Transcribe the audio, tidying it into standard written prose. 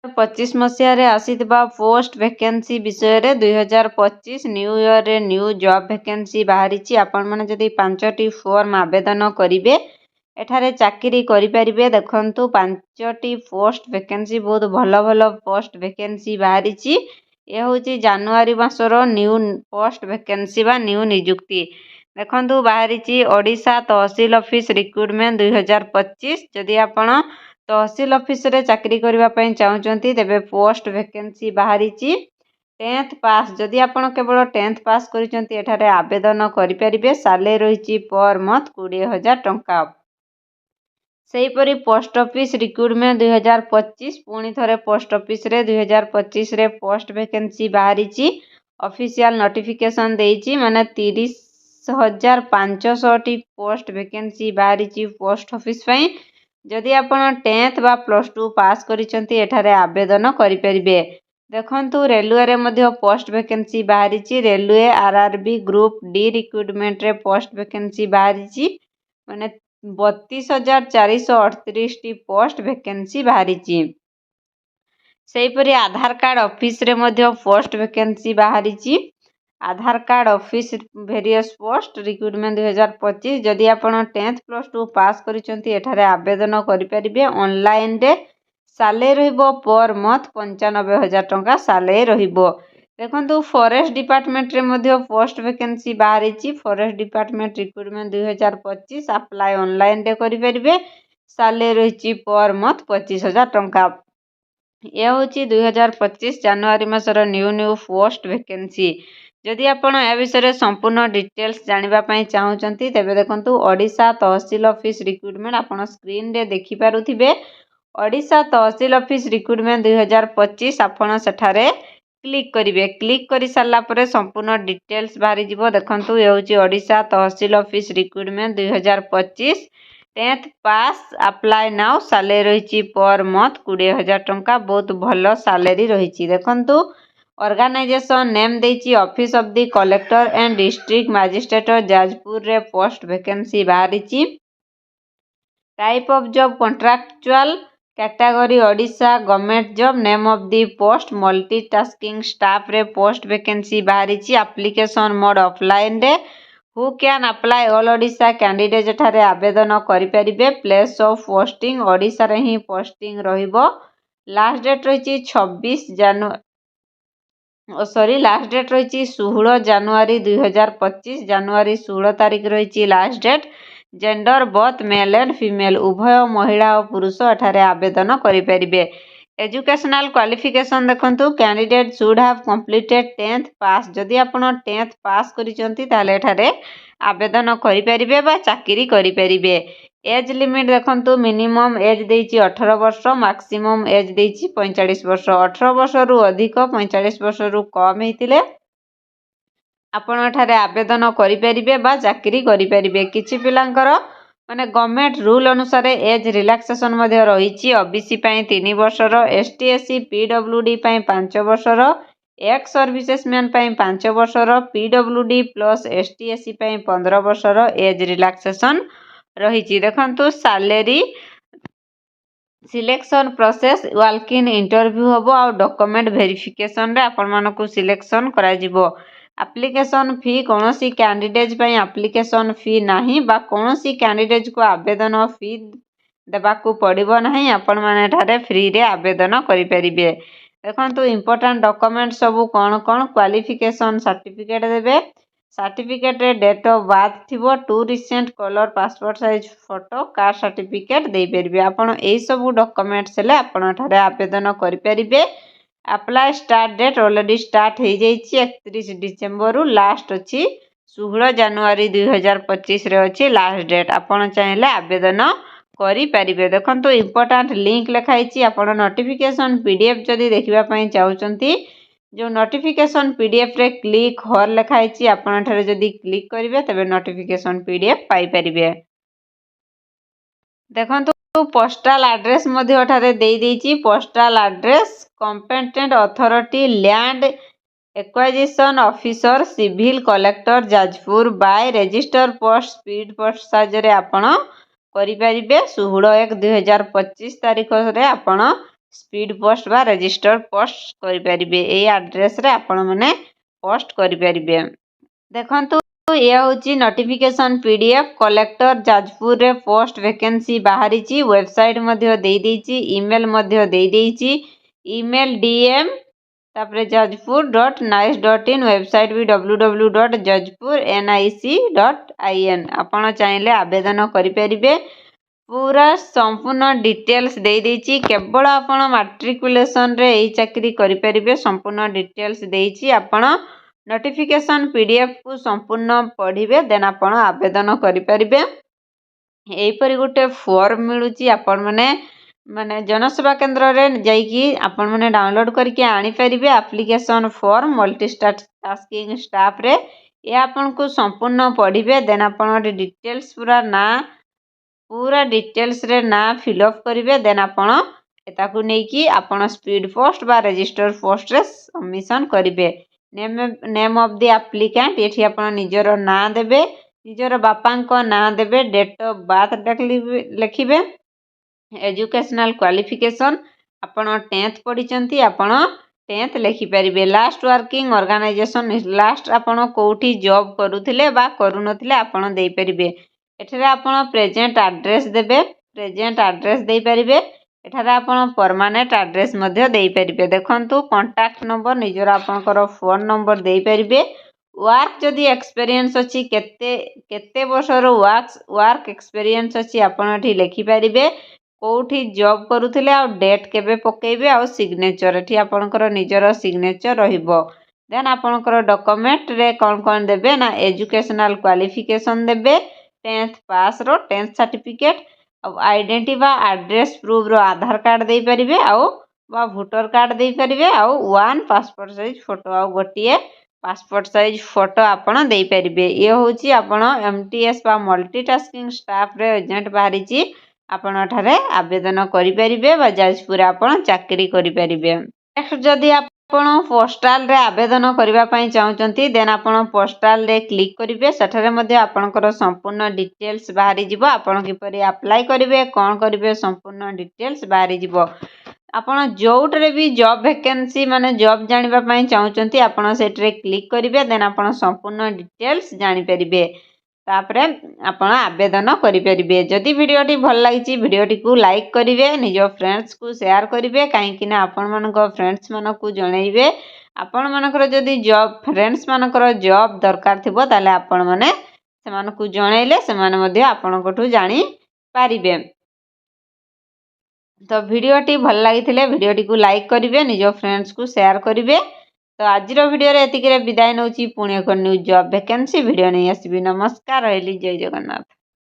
2025 ମସିହାରେ ଆସିଥିବା post vacancy ବିଷୟରେ 2025 ନ୍ୟୁ ଇୟର୍ରେ ନ୍ୟୁ ଜବ୍ ଭେକେନ୍ସି ବାହାରିଛି। ଆପଣମାନେ ଯଦି 5ଟି ଫର୍ମ ଆବେଦନ କରିବେ ଏଠାରେ ଚାକିରି କରିପାରିବେ। ଦେଖନ୍ତୁ 5ଟି ପୋଷ୍ଟ ଭେକେନ୍ସି ବହୁତ ଭଲ ଭଲ ପୋଷ୍ଟ ଭେକେନ୍ସି ବାହାରିଛି। ଏ ହେଉଛି ଜାନୁଆରୀ ମାସର ନ୍ୟୁ ପୋଷ୍ଟ ଭେକେନ୍ସି ବା ନ୍ୟୁ ନିଯୁକ୍ତି। ଦେଖନ୍ତୁ ବାହାରିଛି ଓଡ଼ିଶା ତହସିଲ ଅଫିସ ରିକ୍ରୁଟମେଣ୍ଟ 2025। ଯଦି ଆପଣ ତହସିଲ ଅଫିସରେ ଚାକିରି କରିବା ପାଇଁ ଚାହୁଁଛନ୍ତି ତେବେ ପୋଷ୍ଟ ଭେକେନ୍ସି ବାହାରିଛି। 10th ପାସ୍, ଯଦି ଆପଣ କେବଳ 10th ପାସ୍ କରିଛନ୍ତି ଏଠାରେ ଆବେଦନ କରିପାରିବେ। ସାଲେରୀ ରହିଛି ପର ମନ୍ଥ 20,000 ଟଙ୍କା। ସେହିପରି ପୋଷ୍ଟ ଅଫିସ ରିକ୍ରୁଟମେଣ୍ଟ 2025, ପୁଣି ଥରେ ପୋଷ୍ଟ ଅଫିସରେ 2025ରେ ପୋଷ୍ଟ ଭେକେନ୍ସି ବାହାରିଛି। ଅଫିସିଆଲ ନୋଟିଫିକେସନ ଦେଇଛି, ମାନେ 30,500ଟି ପୋଷ୍ଟ ଭେକେନ୍ସି ବାହାରିଛି ପୋଷ୍ଟ ଅଫିସ ପାଇଁ। ଯଦି ଆପଣ 10th ବା +2 ପାସ୍ କରିଛନ୍ତି ଏଠାରେ ଆବେଦନ କରିପାରିବେ। ଦେଖନ୍ତୁ ରେଲୱେରେ ମଧ୍ୟ ପୋଷ୍ଟ ଭେକେନ୍ସି ବାହାରିଛି। ରେଲୱେ RRB ଗ୍ରୁପ ଡି ରିକ୍ରୁଟମେଣ୍ଟରେ ପୋଷ୍ଟ ଭେକେନ୍ସି ବାହାରିଛି, ମାନେ 32,438ଟି ପୋଷ୍ଟ ଭେକେନ୍ସି ବାହାରିଛି। ସେହିପରି ଆଧାର କାର୍ଡ଼ ଅଫିସରେ ମଧ୍ୟ ପୋଷ୍ଟ ଭେକେନ୍ସି ବାହାରିଛି। Aadhaar card office various post recruitment 2025। ଯଦି ଆପଣ 10th +2 ପାସ୍ କରିଛନ୍ତି ଏଠାରେ ଆବେଦନ କରିପାରିବେ। ଅନଲାଇନରେ ସାଲେରୀ ରହିବ ପର ମନ୍ଥ 95,000 ଟଙ୍କା ସାଲେରୀ ରହିବ। ଦେଖନ୍ତୁ ଫରେଷ୍ଟ ଡିପାର୍ଟମେଣ୍ଟରେ ମଧ୍ୟ ପୋଷ୍ଟ ଭେକେନ୍ସି ବାହାରିଛି। ଫରେଷ୍ଟ ଡିପାର୍ଟମେଣ୍ଟ ରିକ୍ରୁଟମେଣ୍ଟ 2025 ଆପ୍ଲାଏ ଅନଲାଇନରେ କରିପାରିବେ। ସାଲେରୀ ରହିଛି ପର ମନ୍ଥ 25,000 ଟଙ୍କା। ଏ ହେଉଛି 2025 ଜାନୁଆରୀ ମାସର ନ୍ୟୁ ପୋଷ୍ଟ ଭେକେନ୍ସି। ଯଦି ଆପଣ ଏ ବିଷୟରେ ସମ୍ପୂର୍ଣ୍ଣ ଡିଟେଲ୍ସ ଜାଣିବା ପାଇଁ ଚାହୁଁଛନ୍ତି ତେବେ ଦେଖନ୍ତୁ ଓଡ଼ିଶା ତହସିଲ ଅଫିସ ରିକ୍ରୁଟମେଣ୍ଟ ଆପଣ ସ୍କ୍ରିନରେ ଦେଖିପାରୁଥିବେ। ଓଡ଼ିଶା ତହସିଲ ଅଫିସ ରିକ୍ରୁଟମେଣ୍ଟ 2025 ଆପଣ ସେଠାରେ କ୍ଲିକ୍ କରିବେ। କ୍ଲିକ୍ କରିସାରିଲା ପରେ ସମ୍ପୂର୍ଣ୍ଣ ଡିଟେଲ୍ସ ବାହାରିଯିବ। ଦେଖନ୍ତୁ ଏ ହେଉଛି Odisha tehsil office recruitment 2025। 10th pass apply now. Salary ରହିଛି ପର ମନ୍ଥ 20,000 ଟଙ୍କା। ବହୁତ ଭଲ ସାଲେରୀ ରହିଛି। ଦେଖନ୍ତୁ ଅର୍ଗାନାଇଜେସନ ନେମ୍ ଦେଇଛି office of the collector and district magistrate ଯାଜପୁରରେ ପୋଷ୍ଟ ଭେକେନ୍ସି ବାହାରିଛି। Type of job contractual, category Odisha, government job, name of the post multitasking ଷ୍ଟାଫରେ ପୋଷ୍ଟ ଭେକେନ୍ସି ବାହାରିଛି। ଆପ୍ଲିକେସନ ମୋଡ୍ ଅଫଲାଇନରେ। Who can apply all Odisha candidate ଏଠାରେ ଆବେଦନ କରିପାରିବେ। Place of posting ଓଡ଼ିଶାରେ ହିଁ ପୋଷ୍ଟିଂ ରହିବ। ଲାଷ୍ଟ ଡେଟ୍ ରହିଛି 16 ଜାନୁଆରୀ 2025। ଜାନୁଆରୀ 16 ତାରିଖ ରହିଛି last date. Gender both male and female, ଉଭୟ ମହିଳା ଓ ପୁରୁଷ ଏଠାରେ ଆବେଦନ କରିପାରିବେ। ଏଜୁକେସନାଲ କ୍ୱାଲିଫିକେସନ ଦେଖନ୍ତୁ candidate should have completed 10th pass. ଯଦି ଆପଣ 10th ପାସ୍ କରିଛନ୍ତି ତାହେଲେ ଏଠାରେ ଆବେଦନ କରିପାରିବେ ବା ଚାକିରି କରିପାରିବେ। ଏଜ୍ ଲିମିଟ୍ ଦେଖନ୍ତୁ ମିନିମମ୍ ଏଜ୍ ଦେଇଛି 18 ବର୍ଷ, ମାକ୍ସିମମ୍ ଏଜ୍ ଦେଇଛି 45 ବର୍ଷ। 18 ବର୍ଷରୁ ଅଧିକ, 45 ବର୍ଷରୁ କମ୍ ହେଇଥିଲେ ଆପଣ ଏଠାରେ ଆବେଦନ କରିପାରିବେ ବା ଚାକିରି କରିପାରିବେ। କିଛି ପିଲାଙ୍କର ମାନେ ଗଭର୍ଣ୍ଣମେଣ୍ଟ ରୁଲ୍ ଅନୁସାରେ ଏଜ୍ ରିଲାକ୍ସେସନ ମଧ୍ୟ ରହିଛି। OBC ପାଇଁ 3 ବର୍ଷର, ST SC PWD ପାଇଁ 5 ବର୍ଷର, ଏକ୍ସ ସର୍ଭିସେସମ୍ୟାନ୍ ପାଇଁ 5 ବର୍ଷର, PWD ପ୍ଲସ୍ ST SC ପାଇଁ 15 ବର୍ଷର ଏଜ୍ ରିଲାକ୍ସେସନ ରହିଛି। ଦେଖନ୍ତୁ salary selection process walk in interview ହେବ ଆଉ ଡକୁମେଣ୍ଟ ଭେରିଫିକେସନରେ ଆପଣମାନଙ୍କୁ ସିଲେକ୍ସନ କରାଯିବ। ଆପ୍ଲିକେସନ ଫି, କୌଣସି କ୍ୟାଣ୍ଡିଡେଟ୍ ପାଇଁ ଆପ୍ଲିକେସନ ଫି ନାହିଁ ବା କୌଣସି କ୍ୟାଣ୍ଡିଡେଟ୍କୁ ଆବେଦନ ଫି ଦେବାକୁ ପଡ଼ିବ ନାହିଁ। ଆପଣମାନେ ଏଠାରେ ଫ୍ରିରେ ଆବେଦନ କରିପାରିବେ। ଦେଖନ୍ତୁ ଇମ୍ପୋର୍ଟାଣ୍ଟ ଡକୁମେଣ୍ଟ ସବୁ କ'ଣ କ'ଣ? କ୍ୱାଲିଫିକେସନ ସାର୍ଟିଫିକେଟ୍ ଦେବେ। ସାର୍ଟିଫିକେଟରେ ଡେଟ୍ ଅଫ୍ ବାର୍ଥ ଥିବ। 2 recent colour passport size photo, caste certificate ଦେଇପାରିବେ। ଆପଣ ଏହିସବୁ ଡକୁମେଣ୍ଟସ ହେଲେ ଆପଣ ଏଠାରେ ଆବେଦନ କରିପାରିବେ। Apply start date already start ହେଇଯାଇଛି 31 ଡିସେମ୍ବରରୁ। ଲାଷ୍ଟ ଅଛି 16 ଜାନୁଆରୀ 2025ରେ ଅଛି ଲାଷ୍ଟ ଡେଟ୍। ଆପଣ ଚାହିଁଲେ ଆବେଦନ କରିପାରିବେ। ଦେଖନ୍ତୁ ଇମ୍ପୋର୍ଟାଣ୍ଟ ଲିଙ୍କ ଲେଖା ହେଇଛି। ଆପଣ ନୋଟିଫିକେସନ PDF ଯଦି ଦେଖିବା ପାଇଁ ଚାହୁଁଛନ୍ତି, ଯେଉଁ ନୋଟିଫିକେସନ PDFରେ କ୍ଲିକ୍ ହର୍ ଲେଖା ହେଇଛି ଆପଣ ଏଠାରେ ଯଦି କ୍ଲିକ୍ କରିବେ ତେବେ ନୋଟିଫିକେସନ PDF ପାଇପାରିବେ। ଦେଖନ୍ତୁ ପୋଷ୍ଟାଲ ଆଡ୍ରେସ୍ ମଧ୍ୟ ଏଠାରେ ଦେଇଦେଇଛି। Postal address competent authority land acquisition officer civil collector Jajpur by register post speed post ସାହାଯ୍ୟରେ ଆପଣ କରିପାରିବେ। 16/1/2025 ତାରିଖରେ ଆପଣ स्पीड पोस्ट बा रजिस्टर पोस्ट करें। यही आड्रेस आपण मैंने पोस्ट करें। देखंतु ये हूँ नोटिफिकेशन पीडीएफ कलेक्टर जाजपुर रे पोस्ट वैकेंसी बाहरी वेबसाइट मध्य दे देइछि ईमेल मध्य दे देइछि ईमेल डीएम तापरे jajpur.nice.in वेबसाइट भी www.jajpurnic.in आपण चाहिले आवेदन करें। पूरा संपूर्ण डिटेल्स दे देइछि केवल आपण मैट्रिकुलेशन रे एही चाकरी करें। संपूर्ण डिटेल्स देइछि आपण नोटिफिकेशन पीडीएफ को संपूर्ण पढ़िबे देन आपण आवेदन करें। एहीपरि गोटे फॉर्म मिलूची आपण माने जनसेवा केन्द्र रे जाइकी आपण माने डाउनलोड करके आनी परिबे application form multi tasking staff रे ये आपण को संपूर्ण पढ़िबे देन आपण डिटेल्स पूरा डिटेल्स रे ना फिलअप करेंगे देन आपण एताकू नेकी आपण स्पीड पोस्ट बा रजिस्टर पोस्ट रे सबमिशन करेंगे। नेम ऑफ द एप्लिकेंट ये आपण निजर ना देबे निजर बापा ना देबे डेट ऑफ बर्थ लिखिबे एजुकेशनल क्वालिफिकेशन आपण 10th पढ़ी आपण 10th लिखिपारे। लास्ट वर्किंग ऑर्गेनाइजेशन लास्ट आपण कोठी जॉब करुथिले बा करूनथिले आपण देई परिबे। एठारे आपण प्रेजेंट एड्रेस देबे प्रेजेंट एड्रेस देई परिबे। एठारे आपण परमानेंट एड्रेस मध्ये देई परिबे। देखंतु कांटेक्ट नंबर निजर आपनकर फोन नंबर देई परिबे। वर्क जदि एक्सपीरियंस अछि केते वर्षर वर्क एक्सपीरियंस अछि आपण एठी लिखि परिबे। कोठी जॉब करुथिले आ डेट केबे पकेइबे आ सिग्नेचर एठी आपनकर निजर सिग्नेचर रहिबो। देन आपनकर डॉक्यूमेंट रे कोन देबे ना एजुकेशनल क्वालिफिकेशन देबे 10th पास रो 10th सर्टिफिकेट आइडेंटिटी बा एड्रेस प्रूफ रो आधार कार्ड दे परिबे आउ बा वोटर कार्ड दे परिबे आउ 1 पासपोर्ट साइज फोटो आउ गोटिए पासपोर्ट साइज फोटो आपण दे परिबे। ये होची आपण एमटीएस बा मल्टीटास्किंग स्टाफ रे एजेंट बाहरी आपण ठारे आवेदन करि परिबे बा जाजपुर आपण चाकरी करि परिबे। नेक्स्ट जदि आपण पोस्टाल रे आवेदन करबा पई चाहउचंती देन आपण पोस्टाल रे क्लिक करिवे सेठारे मध्ये आपनकर संपूर्ण डिटेल्स बाहरी जिवो आपण किपरि अप्लाई करिवे कोन करिवे संपूर्ण डिटेल्स बाहरी जिवो। आपण जोउटरे भी जॉब वैकेंसी माने जॉब जानिबा पई चाहउचंती आपण सेटरे क्लिक करिवे देन आपण संपूर्ण डिटेल्स जानि परिबे तापरे आपण आवेदन करि परिबे। जदि वीडियोटी भल लागिची वीडियोटी को लाइक करिवे निजो फ्रेंड्स को शेयर करिवे काहे कि ना आपण मानको फ्रेंड्स मानको जणैबे आपण मानकर जदि जॉब फ्रेंड्स मानकर जॉब दरकार थिबो ताले आपण माने सेमानको जणैले सेमाने मध्ये आपनकठू जानि पारिबे। तो वीडियोटी भल लागिथिले वीडियोटी को लाइक करिवे निजो फ्रेंड्स को शेयर करिवे। तो आज वीडियो रे एतिके विदाय नउची पुणे को न्यू जॉब वैकेंसी वीडियो नहीं आसीबी। नमस्कार रहली जय जगन्नाथ।